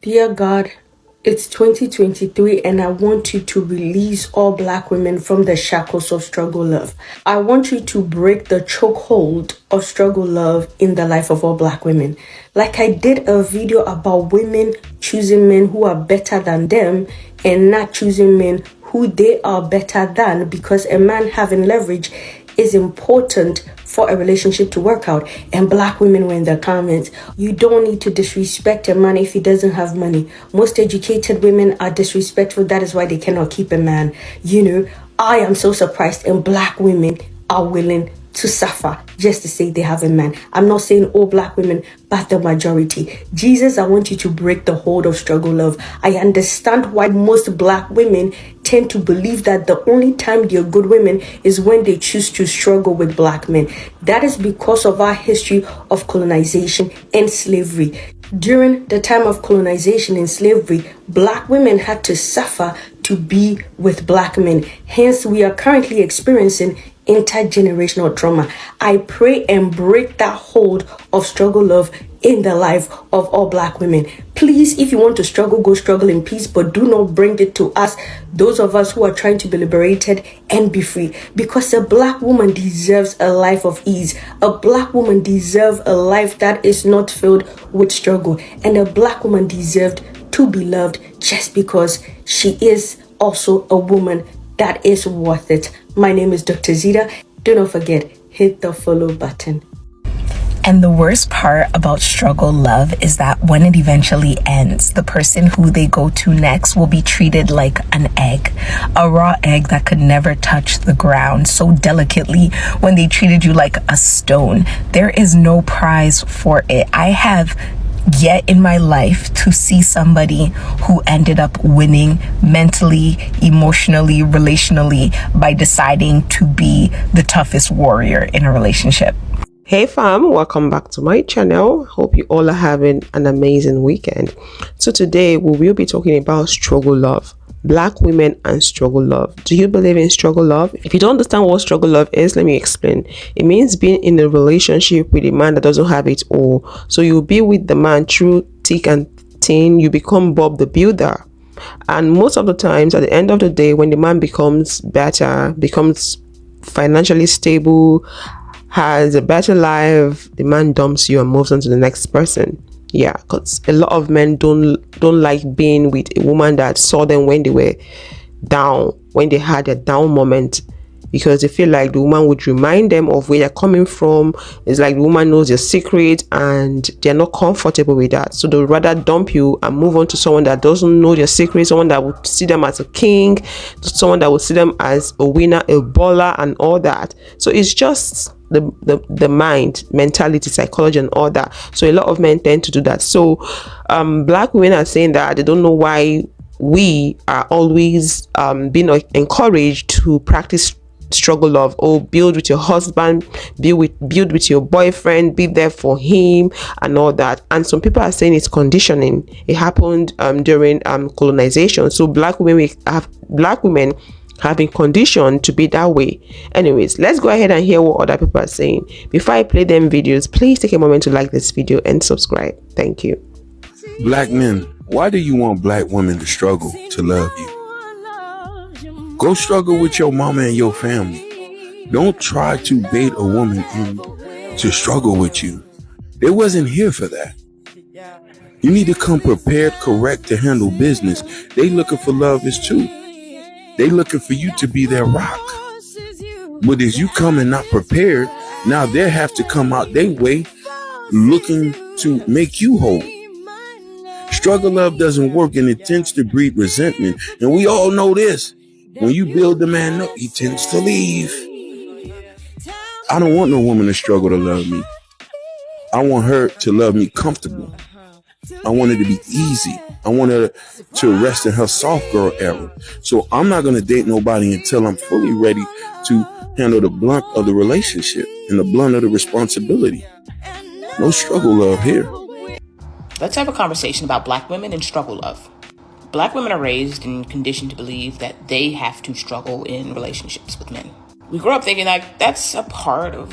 Dear God, it's 2023 and I want you to release all Black women from the shackles of struggle love. I want you to break the chokehold of struggle love in the life of all Black women. Like I did a video about women choosing men who are better than them and not choosing men who they are better than, because a man having leverage is important for a relationship to work out. And Black women were in the comments, you don't need to disrespect a man if he doesn't have money. Most educated women are disrespectful. That is why they cannot keep a man. I am so surprised, and Black women are willing to suffer just to say they have a man. I'm not saying all Black women, but the majority. Jesus, I want you to break the hold of struggle love. I understand why most Black women tend to believe that the only time they're good women is when they choose to struggle with Black men. That is because of our history of colonization and slavery. During the time of colonization and slavery, Black women had to suffer to be with Black men. Hence, we are currently experiencing intergenerational trauma. I pray and break that hold of struggle love in the life of all Black women. Please, if you want to struggle, go struggle in peace, but do not bring it to us, those of us who are trying to be liberated and be free. Because a Black woman deserves a life of ease. A Black woman deserves a life that is not filled with struggle. And a Black woman deserved to be loved just because she is also a woman that is worth it. My name is Dr. Zita. Do not forget, hit the follow button. And the worst part about struggle love is that when it eventually ends, the person who they go to next will be treated like an egg, a raw egg that could never touch the ground so delicately when they treated you like a stone. There is no prize for it. I have yet in my life to see somebody who ended up winning mentally, emotionally, relationally by deciding to be the toughest warrior in a relationship. Hey fam, welcome back to my channel. Hope you all are having an amazing weekend. So today we will be talking about struggle love. Black women and struggle love. Do you believe in struggle love? If you don't understand what struggle love is, let me explain. It means being in a relationship with a man that doesn't have it all. So you'll be with the man through thick and thin. You become Bob the Builder. And most of the times at the end of the day, when the man becomes better, becomes financially stable, has a better life, the man dumps you and moves on to the next person. Yeah, because a lot of men don't like being with a woman that saw them when they were down, when they had a down moment, because they feel like the woman would remind them of where they're coming from. It's like the woman knows your secret and they're not comfortable with that, so they'll rather dump you and move on to someone that doesn't know your secret, someone that would see them as a king, someone that would see them as a winner, a baller and all that. So it's just the mind, mentality, psychology and all that. So a lot of men tend to do that. So Black women are saying that they don't know why we are always being encouraged to practice struggle love, or build with your husband, build with your boyfriend, be there for him and all that. And some people are saying it's conditioning. It happened during colonization. So black women have been conditioned to be that way. Anyways, let's go ahead and hear what other people are saying. Before I play them videos, please take a moment to like this video and subscribe. Thank you. Black men, why do you want black women to struggle to love you? Go struggle with your mama and your family. Don't try to bait a woman to struggle with you. They wasn't here for that. You need to come prepared, correct to handle business. They looking for love is too. They looking for you to be their rock. But as you come and not prepared, now they have to come out their way looking to make you whole. Struggle love doesn't work, and it tends to breed resentment. And we all know this. When you build the man up, he tends to leave. I don't want no woman to struggle to love me. I want her to love me comfortable. I want it to be easy. I want her to rest in her soft girl era. So I'm not going to date nobody until I'm fully ready to handle the blunt of the relationship and the blunt of the responsibility. No struggle love here. Let's have a conversation about black women and struggle love. Black women are raised and conditioned to believe that they have to struggle in relationships with men. We grow up thinking like that's a part of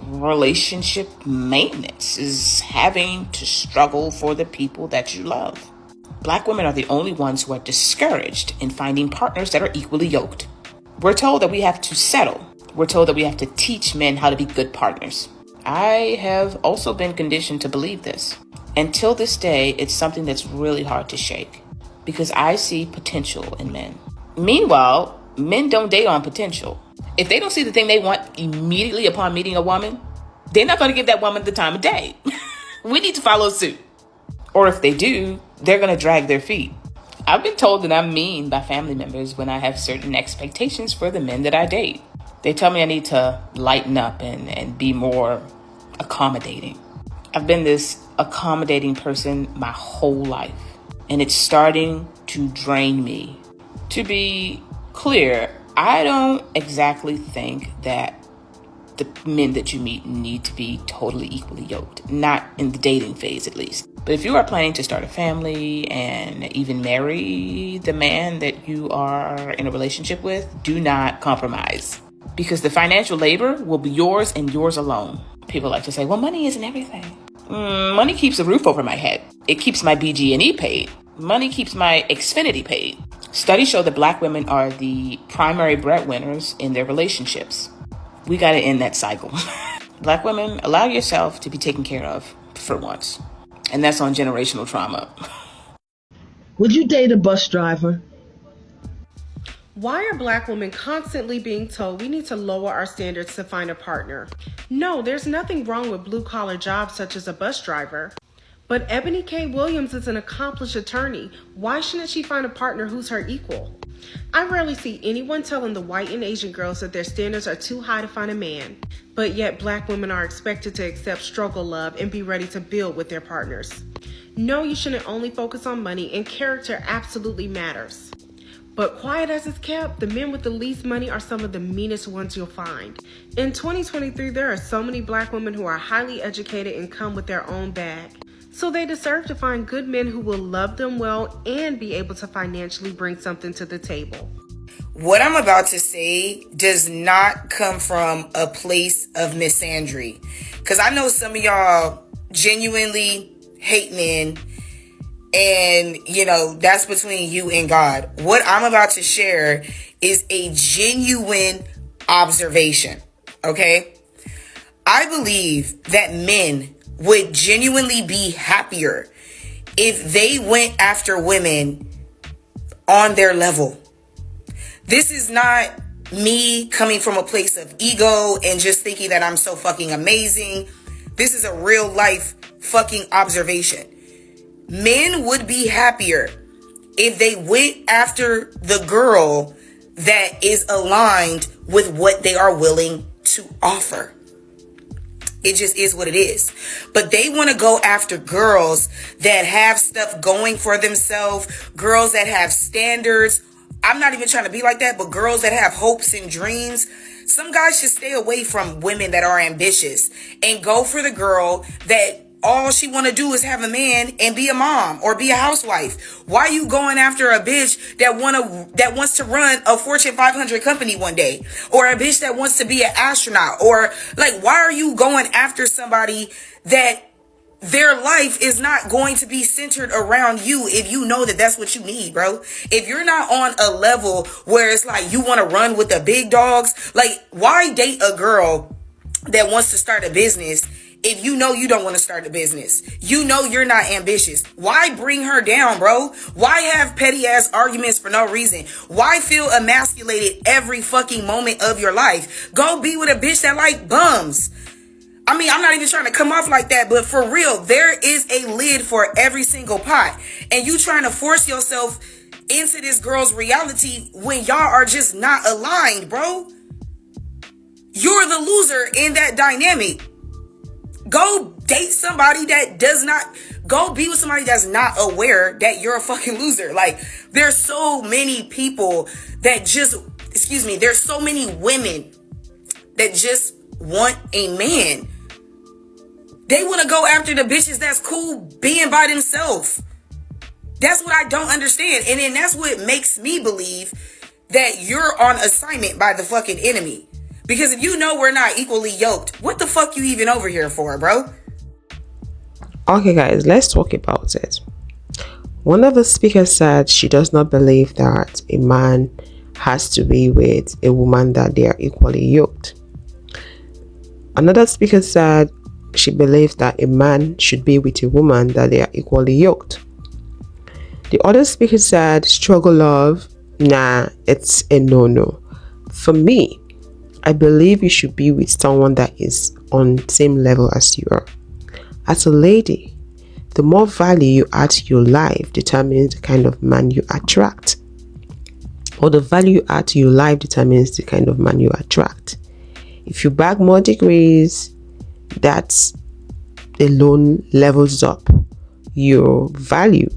relationship maintenance, is having to struggle for the people that you love. Black women are the only ones who are discouraged in finding partners that are equally yoked. We're told that we have to settle. We're told that we have to teach men how to be good partners. I have also been conditioned to believe this. Until this day, it's something that's really hard to shake because I see potential in men. Meanwhile, men don't date on potential. If they don't see the thing they want immediately upon meeting a woman, they're not going to give that woman the time of day. We need to follow suit. Or if they do, they're going to drag their feet. I've been told that I'm mean by family members when I have certain expectations for the men that I date. They tell me I need to lighten up and be more accommodating. I've been this accommodating person my whole life, and it's starting to drain me. To be clear, I don't exactly think that the men that you meet need to be totally equally yoked, not in the dating phase at least. But if you are planning to start a family and even marry the man that you are in a relationship with, do not compromise, because the financial labor will be yours and yours alone. People like to say, well, money isn't everything. Money keeps a roof over my head. It keeps my BG&E paid. Money keeps my Xfinity paid. Studies show that Black women are the primary breadwinners in their relationships. We got to end that cycle. Black women, allow yourself to be taken care of for once. And that's on generational trauma. Would you date a bus driver? Why are Black women constantly being told we need to lower our standards to find a partner? No, there's nothing wrong with blue-collar jobs such as a bus driver. But Ebony K. Williams is an accomplished attorney. Why shouldn't she find a partner who's her equal? I rarely see anyone telling the white and Asian girls that their standards are too high to find a man. But yet Black women are expected to accept struggle love and be ready to build with their partners. No, you shouldn't only focus on money, and character absolutely matters. But quiet as it's kept, the men with the least money are some of the meanest ones you'll find. In 2023, there are so many Black women who are highly educated and come with their own bag. So they deserve to find good men who will love them well and be able to financially bring something to the table. What I'm about to say does not come from a place of misandry. Because I know some of y'all genuinely hate men. And, that's between you and God. What I'm about to share is a genuine observation. Okay? I believe that men would genuinely be happier if they went after women on their level. This is not me coming from a place of ego and just thinking that I'm so fucking amazing. This is a real life fucking observation. Men would be happier if they went after the girl that is aligned with what they are willing to offer. It just is what it is. But they want to go after girls that have stuff going for themselves, girls that have standards. I'm not even trying to be like that, but girls that have hopes and dreams. Some guys should stay away from women that are ambitious and go for the girl that all she want to do is have a man and be a mom or be a housewife. Why are you going after a bitch that wants to run a Fortune 500 company one day, or a bitch that wants to be an astronaut? Or why are you going after somebody that their life is not going to be centered around you if you know that that's what you need, bro? If you're not on a level where it's like you want to run with the big dogs, why date a girl that wants to start a business if you know you don't want to start a business? You know you're not ambitious. Why bring her down, bro? Why have petty ass arguments for no reason? Why feel emasculated every fucking moment of your life? Go be with a bitch that like bums. I mean, I'm not even trying to come off like that, but for real, there is a lid for every single pot. And you trying to force yourself into this girl's reality when y'all are just not aligned, bro. You're the loser in that dynamic. Go date somebody that does not, go be with somebody that's not aware that you're a fucking loser. There's so many people that there's so many women that just want a man. They want to go after the bitches that's cool being by themselves. That's what I don't understand. And then that's what makes me believe that you're on assignment by the fucking enemy. Because if you know we're not equally yoked, what the fuck you even over here for, bro? Okay, guys, let's talk about it. One of the speakers said she does not believe that a man has to be with a woman that they are equally yoked. Another speaker said she believes that a man should be with a woman that they are equally yoked. The other speaker said struggle love, nah, it's a no-no. For me, I believe you should be with someone that is on the same level as you are. As a lady, the more value you add to your life determines the kind of man you attract. Or the value you add to your life determines the kind of man you attract. If you bag more degrees, that alone levels up your value,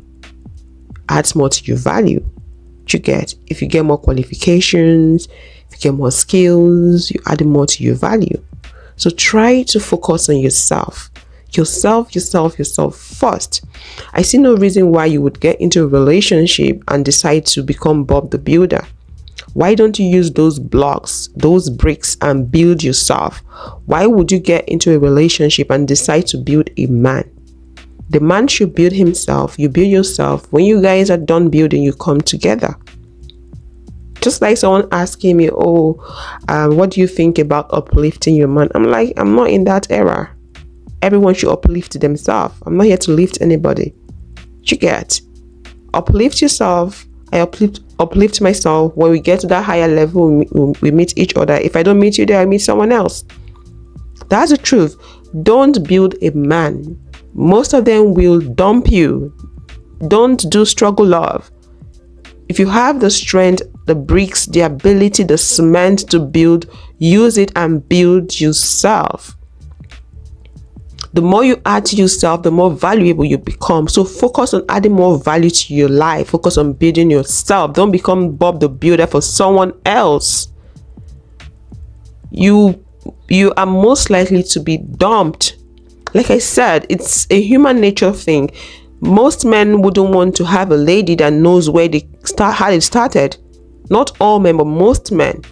adds more to your value. You get, if you get more qualifications, if you get more skills, you add more to your value. So try to focus on yourself first. I see no reason why you would get into a relationship and decide to become Bob the Builder. Why don't you use those blocks, those bricks, and build yourself? Why would you get into a relationship and decide to build a man? The man should build himself, you build yourself. When you guys are done building, you come together. Just like someone asking me, what do you think about uplifting your man? I'm like, I'm not in that era. Everyone should uplift themselves. I'm not here to lift anybody. You get? Uplift yourself. I uplift myself. When we get to that higher level, we meet each other. If I don't meet you there, I meet someone else. That's the truth. Don't build a man. Most of them will dump you. Don't do struggle love. If you have the strength, the bricks, the ability, the cement to build, use it and build yourself. The more you add to yourself, the more valuable you become. So focus on adding more value to your life. Focus on building yourself. Don't become Bob the Builder for someone else. You are most likely to be dumped. Like I said, it's a human nature thing. Most men wouldn't want to have a lady that knows how it started. Not all men, but most men.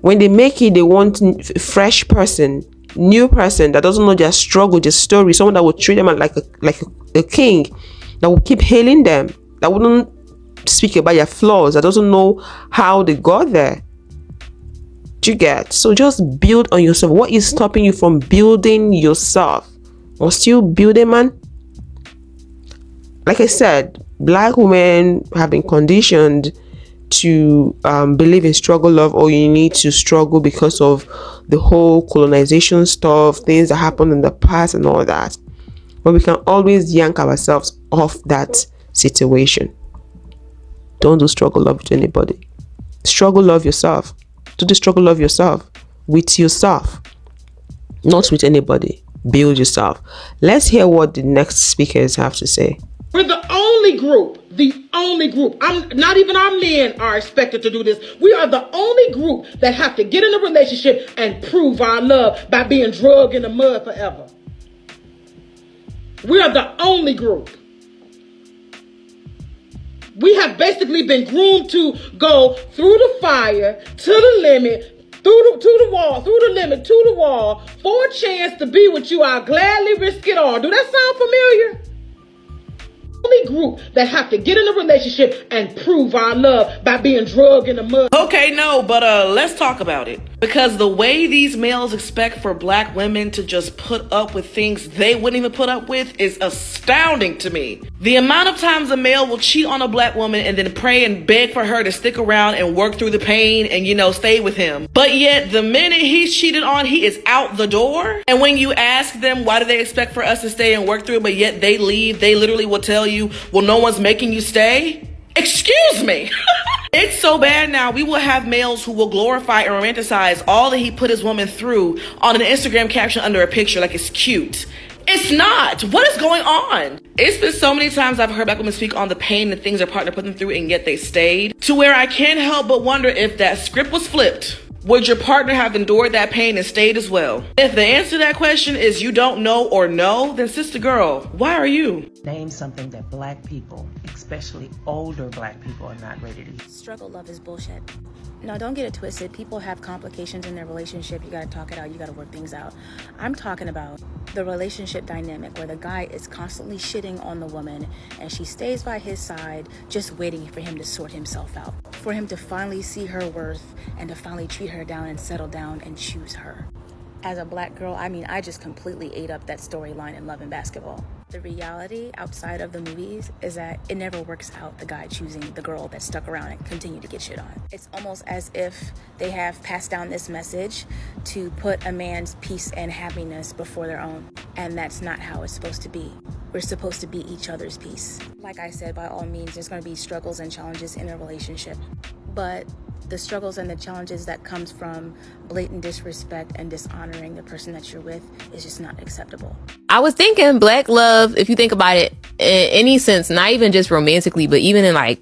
When they make it, they want a fresh person, new person that doesn't know their struggle, their story, someone that will treat them like a king, that will keep hailing them, that wouldn't speak about their flaws, that doesn't know how they got there. Do you get? So just build on yourself. What is stopping you from building yourself? Must you build a man? Like I said, black women have been conditioned to believe in struggle love, or you need to struggle because of the whole colonization stuff, things that happened in the past and all that. But we can always yank ourselves off that situation. Don't do struggle love with anybody. Struggle love yourself. Do the struggle love yourself with yourself, not with anybody. Build yourself. Let's hear what the next speakers have to say. We're the only group. Not even our men are expected to do this. We are the only group that have to get in a relationship and prove our love by being drugged in the mud forever. We are the only group. We have basically been groomed to go through the fire, to the limit, to the wall, through the limit, to the wall, for a chance to be with you. I'll gladly risk it all. Do that sound familiar? Only group that have to get in a relationship and prove our love by being drugged in the mud. Okay, no, but let's talk about it. Because the way these males expect for black women to just put up with things they wouldn't even put up with is astounding to me. The amount of times a male will cheat on a black woman and then pray and beg for her to stick around and work through the pain and, stay with him. But yet the minute he's cheated on, he is out the door. And when you ask them, why do they expect for us to stay and work through it, but yet they leave, they literally will tell you, well, no one's making you stay. Excuse me. It's so bad now. We will have males who will glorify and romanticize all that he put his woman through on an Instagram caption under a picture like it's cute. It's not. What is going on? It's been so many times I've heard black women speak on the pain and things their partner put them through, and yet they stayed, to where I can't help but wonder if that script was flipped. Would your partner have endured that pain and stayed as well? If the answer to that question is you don't know or no, then sister girl, why are you? Name something that black people, especially older black people, are not ready to do. Struggle love is bullshit. No, don't get it twisted. People have complications in their relationship. You gotta talk it out. You gotta work things out. I'm talking about The relationship dynamic where the guy is constantly shitting on the woman and she stays by his side just waiting for him to sort himself out, for him to finally see her worth and to finally treat her down and settle down and choose her. As a black girl, I just completely ate up that storyline in Love and Basketball. The reality outside of the movies is that it never works out, the guy choosing the girl that stuck around and continue to get shit on. It's almost as if they have passed down this message to put a man's peace and happiness before their own. And that's not how it's supposed to be. We're supposed to be each other's peace. Like I said, by all means, there's going to be struggles and challenges in a relationship. But the struggles and the challenges that comes from blatant disrespect and dishonoring the person that you're with is just not acceptable. I was thinking black love, if you think about it in any sense, not even just romantically, but even in like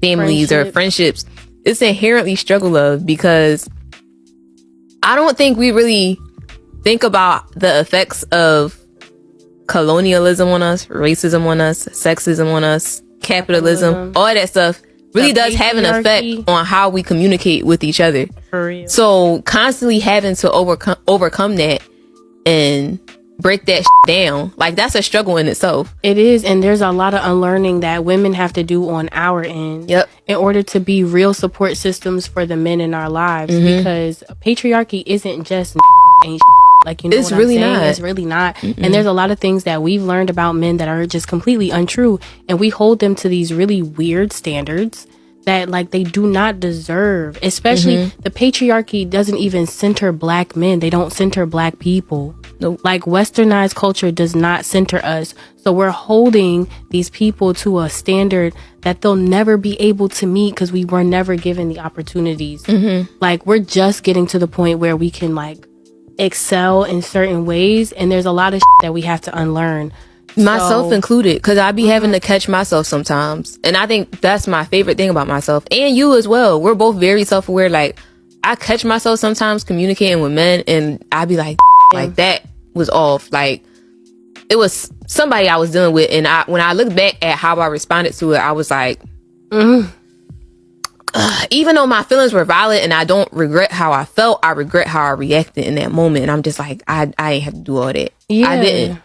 families or friendships, it's inherently struggle love, because I don't think we really think about the effects of colonialism on us, racism on us, sexism on us, capitalism, all that stuff really does have an effect on how we communicate with each other. For real. So constantly having to overcome that and break that down, like, that's a struggle in itself. It is, and there's a lot of unlearning that women have to do on our end in order to be real support systems for the men in our lives, because patriarchy isn't just ain't like, you know, it's what really I'm saying? not. It's really not. And there's a lot of things that we've learned about men that are just completely untrue, and we hold them to these really weird standards that, like, they do not deserve. Especially the patriarchy doesn't even center black men. They don't center black people. Nope. Like, westernized culture does not center us. So we're holding these people to a standard that they'll never be able to meet because we were never given the opportunities. Like, we're just getting to the point where we can, like, excel in certain ways, and there's a lot of that we have to unlearn, myself included, because I be having to catch myself sometimes, and I think that's my favorite thing about myself, and you as well. We're both very self-aware. Like, I catch myself sometimes communicating with men, and I be like, like, that was off. Like, it was somebody I was dealing with, and when I look back at how I responded to it, I was like, even though my feelings were valid and I don't regret how I felt, I regret how I reacted in that moment. And I'm just like, I ain't have to do all that. I didn't.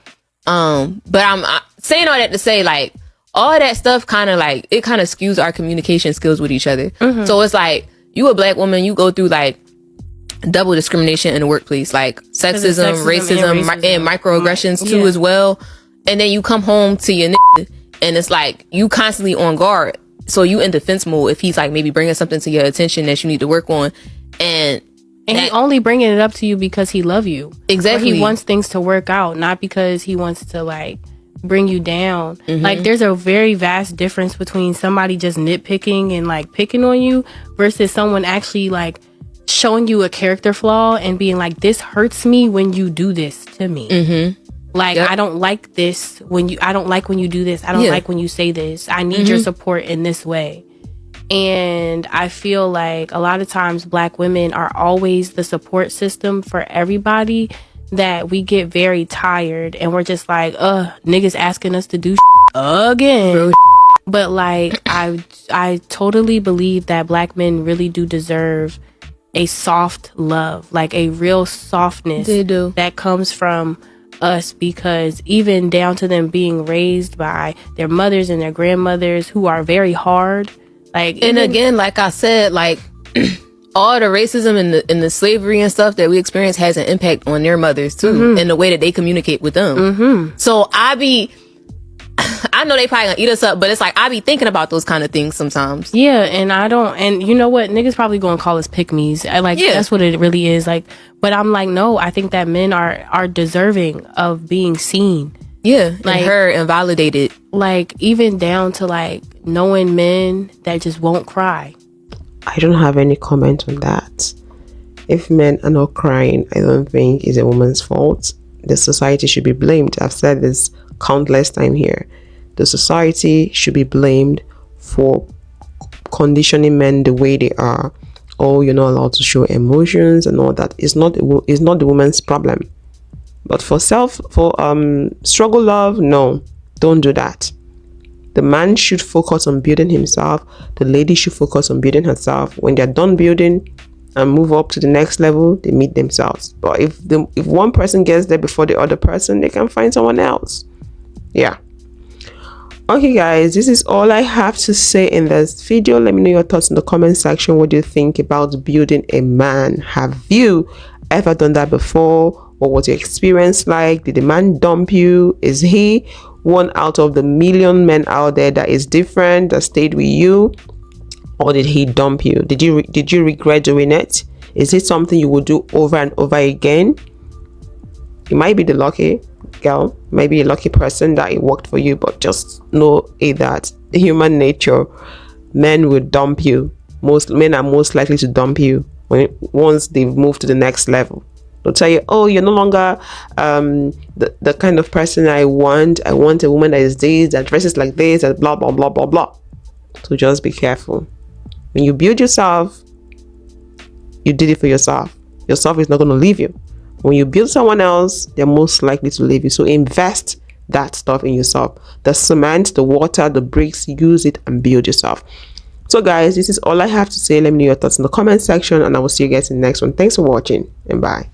But I'm saying all that to say, like, all that stuff kind of like, it kind of skews our communication skills with each other. So it's like, you a black woman, you go through like double discrimination in the workplace, like sexism, racism and microaggressions too as well. And then you come home to your and it's like, you constantly on guard. So you in defense mode if he's like maybe bringing something to your attention that you need to work on, and he only bringing it up to you because he love you. Exactly. Or he wants things to work out, not because he wants to like bring you down. Like, there's a very vast difference between somebody just nitpicking and like picking on you versus someone actually like showing you a character flaw and being like, this hurts me when you do this to me. Like, I don't like this I don't like when you do this. I don't like when you say this. I need your support in this way. And I feel like a lot of times black women are always the support system for everybody, that we get very tired and we're just like, niggas asking us to do again. But like, I totally believe that black men really do deserve a soft love, like a real softness that comes from us, because even down to them being raised by their mothers and their grandmothers who are very hard, like, and again, like I said, like all the racism and the slavery and stuff that we experience has an impact on their mothers too, and the way that they communicate with them. So I know they probably gonna eat us up, but it's like, I be thinking about those kind of things sometimes. Yeah, and you know what? Niggas probably gonna call us pick-me's. That's what it really is. Like, but I'm like, no, I think that men are deserving of being seen. Yeah, like, heard and validated. Like, even down to like knowing men that just won't cry. I don't have any comment on that. If men are not crying, I don't think it's a woman's fault. The society should be blamed. I've said this countless times here. The society should be blamed for conditioning men the way they are. Oh, you're not allowed to show emotions and all that. It's not the woman's problem. But for struggle love, no, don't do that. The man should focus on building himself. The lady should focus on building herself. When they're done building, and move up to the next level, they meet themselves. But if one person gets there before the other person, they can find someone else. Yeah. Okay guys, this is all I have to say in this video. Let me know your thoughts in the comment section. What do you think about building a man? Have you ever done that before? What was your experience like? Did the man dump you? Is he one out of the million men out there that is different, that stayed with you? Or did he dump you? Did you regret doing it? Is it something you would do over and over again? You might be the lucky girl, maybe a lucky person that it worked for you, but just know that human nature, men will dump you. Most men are most likely to dump you once they've moved to the next level. They'll tell you, oh, you're no longer the kind of person I want. I want a woman that is this, that dresses like this, and blah blah blah blah blah. So just be careful. When you build yourself, you did it for yourself. Yourself is not going to leave you. When you build someone else, they're most likely to leave you. So invest that stuff in yourself. The cement, the water, the bricks, use it and build yourself. So guys, this is all I have to say. Let me know your thoughts in the comment section, and I will see you guys in the next one. Thanks for watching, and bye.